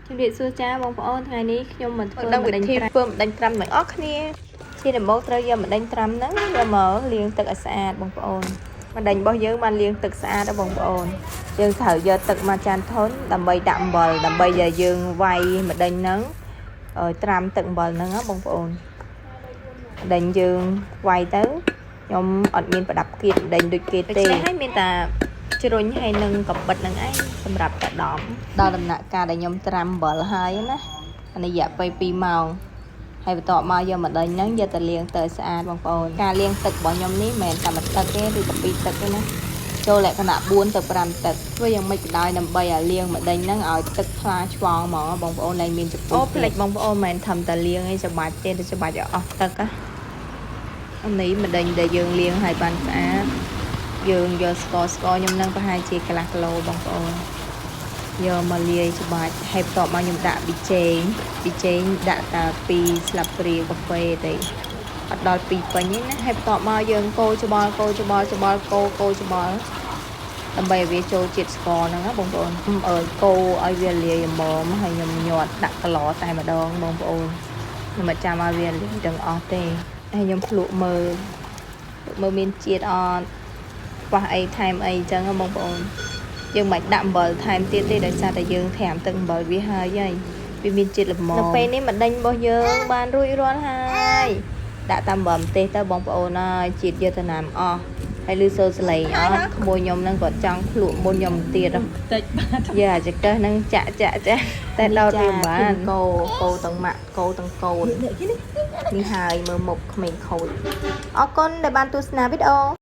ជំរាបសួរចាបងប្អូនថ្ងៃនេះខ្ញុំមកធ្វើ ដឹងវិធីធ្វើម្ដេចត្រាំទាំងអស់គ្នា ជាដំបូងត្រូវយកម្ដេចត្រាំហ្នឹងយកមកលាងទឹកឲ្យស្អាតបងប្អូនម្ដេចរបស់យើងបានលាងទឹកស្អាតដល់បងប្អូនយើងត្រូវយកទឹកមកចានធន់ដើម្បីដាក់អំបិលដើម្បីឲ្យយើងវាយម្ដេចហ្នឹងឲ្យត្រាំទឹកអំបិលហ្នឹងណាបងប្អូនម្ដេចយើងវាយទៅខ្ញុំអត់មានប្រដាប់គៀតម្ដេចដូចគេទេហើយមានតែជ្រុញហើយនឹងកំបិតនឹងឯងសម្រាប់តែដំដល់ដំណាក់កាលដែលខ្ញុំត្រាំអំបិលហើយណាអានេះរយៈពេល2ម៉ោងហើយបន្ទាប់មកយកម្ដេចហ្នឹងយកទៅលាងទៅស្អាតបងប្អូនការលាងទឹករបស់ខ្ញុំនេះមិនមែនតែមួយទឹកទេឬក៏2ទឹកទេណាចូលលក្ខណៈ4ទៅ5ទឹកធ្វើយ៉ាងម៉េចក៏ដោយដើម្បីឲ្យលាងម្ដេចហ្នឹងឲ្យទឹកថ្លាឆ្វងហ្មងបងប្អូនឡើងមានចំពោះផ្លេចបងប្អូនមិនមែនធំតែលាងឯងច្បាច់ទេតែច្បាច់ឲ្យអស់ទឹកណាអានេះម្ដេចដែលយើងលាងឲ្យបានស្អាតយើងយកស្ករខ្ញុំនឹងប្រហែលជាកន្លះគីឡូបងប្អូនយកមកលាយច្បាច់ហើយបន្ទាប់មកខ្ញុំដាក់ប៊ីចេងដាក់តែ2ស្លាបព្រាកាហ្វេទេអត់ដល់2ពេញទេណាហើយបន្ទាប់មកយើងកូរច្បល់ដើម្បីឲ្យវាចូលជាតិស្ករហ្នឹងណាបងប្អូនអើយកូរឲ្យវាលាយល្មមហើយខ្ញុំញាត់ដាក់កន្លតែម្ដងបងប្អូនខ្ញុំមិនចាំឲ្យវាលាយទាំងអស់ទេហើយខ្ញុំភ្លក់មើលមានជាតិអត់ខ្វះអីថែមអីអញ្ចឹងបងប្អូនយើងមិនដាក់អំបិលថែមទៀតទេដោយសារតែយើងត្រាំទឹកអំបិលវាហើយវាមានជាតិល្មមនៅពេលនេះម្ដេចរបស់យើងបានរួចរាល់ហើយដាក់តាមអំបិលម្ទេសទៅបងប្អូនហើយជាតិយកទៅណាមអស់ហើយលឺសូរសលេងអត់ក្មួយខ្ញុំនឹងគាត់ចង់ភ្លក់មុនខ្ញុំទៀតតិចបាទយ៉ាចកឹះនឹងចាក់តែដល់វាបានកោទាំងម៉ាក់កោទាំងកូននេះហើយមើលមុខក្មេងខូចអរគុណដែលបានទស្សនាវីដេអូ